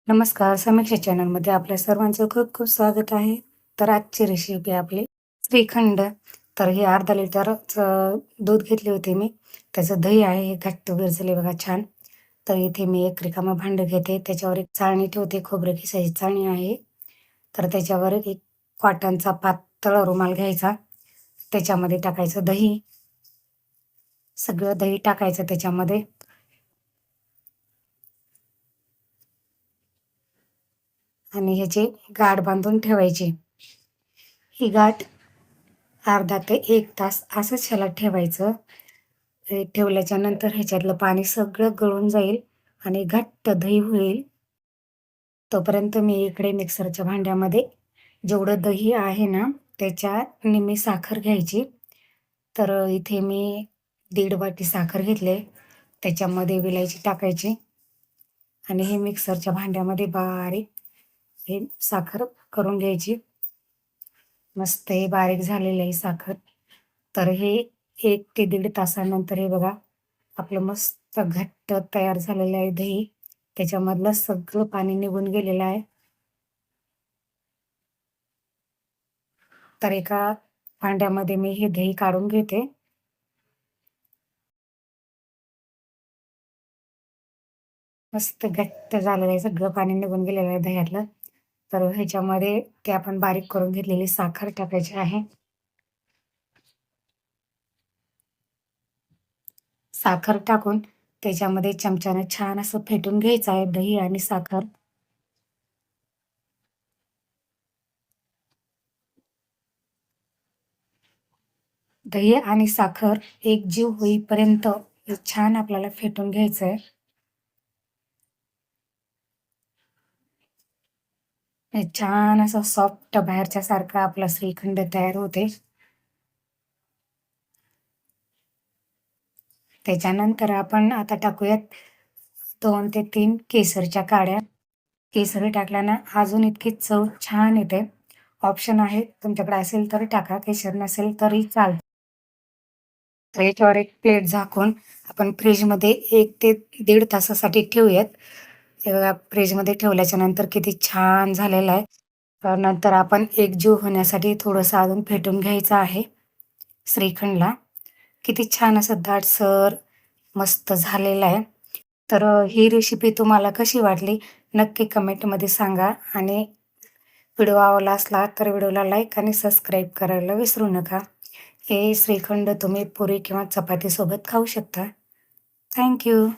नमस्कार. समीक्षा चॅनलमध्ये आपल्या सर्वांचं खूप खूप स्वागत आहे. तर आजची रेसिपी आपली श्रीखंड. तर हे अर्धा लिटरचं दूध घेतले होते मी. त्याचं दही आहे हे घट्ट विरझले बघा छान. तर इथे मी एक रिकामं भांडं घेते. त्याच्यावर एक चाळणी ठेवते. खोबरं खिसायची चाळणी आहे. तर त्याच्यावर एक कॉटनचा पातळ रुमाल घ्यायचा. त्याच्यामध्ये टाकायचं दही. सगळं दही टाकायचं त्याच्यामध्ये आणि ह्याची गाठ बांधून ठेवायची. ही गाठ अर्धा ते 1 तास असंच ह्याला ठेवायचं. हे ठेवल्याच्या नंतर ह्याच्यातलं पाणी सगळं गळून जाईल आणि घट्ट दही होईल. तोपर्यंत मी इकडे मिक्सरच्या भांड्यामध्ये जेवढं दही आहे ना, त्याच्या निम्मी साखर घ्यायची. तर इथे मी 1.5 वाटी साखर घेतले. त्याच्यामध्ये विलायची टाकायची आणि हे मिक्सरच्या भांड्यामध्ये बारीक हे साखर करून घ्यायची. मस्त हे बारीक झालेलं आहे साखर. तर हे 1 ते 1.5 तासानंतर हे बघा आपलं मस्त घट्ट तयार झालेलं आहे दही. त्याच्यामधलं सगळं पाणी निघून गेलेलं आहे. तर एका भांड्यामध्ये मी हे दही काढून घेते. मस्त घट्ट झालेलं आहे, सगळं पाणी निघून गेलेलं आहे दह्यातलं. तर ह्याच्यामध्ये ते आपण बारीक करून घेतलेली साखर टाकायची आहे. साखर टाकून त्याच्यामध्ये चमच्याने छान असं फेटून घ्यायचं आहे दही आणि साखर. दही आणि साखर एकजीव होईपर्यंत हे छान आपल्याला फेटून घ्यायचं आहे. हे छान असं सॉफ्ट बाहेरच्या सारखा आपला श्रीखंड तयार होते. त्याच्यानंतर आपण आता टाकूयात 2 ते 3 केसरच्या काड्या. केसरी टाकल्यानं अजून इतकी चव छान येते. ऑप्शन आहे, तुमच्याकडे असेल तर टाका, केशर नसेल तरी चालतं. तर याच्यावर एक प्लेट झाकून आपण फ्रीजमध्ये 1 ते 1.5 तासासाठी ठेवूयात. हे बघा फ्रीजमध्ये ठेवल्याच्या नंतर किती छान झालेलं आहे. नंतर आपण एकजीव होण्यासाठी थोडंसं अजून फेटून घ्यायचं आहे श्रीखंडला. किती छान असं दाटसर मस्त झालेलं आहे. तर ही रेसिपी तुम्हाला कशी वाटली नक्की कमेंटमध्ये सांगा आणि व्हिडिओ आवडला असला तर व्हिडिओला लाईक आणि सबस्क्राईब करायला विसरू नका. हे श्रीखंड तुम्ही पुरी किंवा चपातीसोबत खाऊ शकता. Thank you.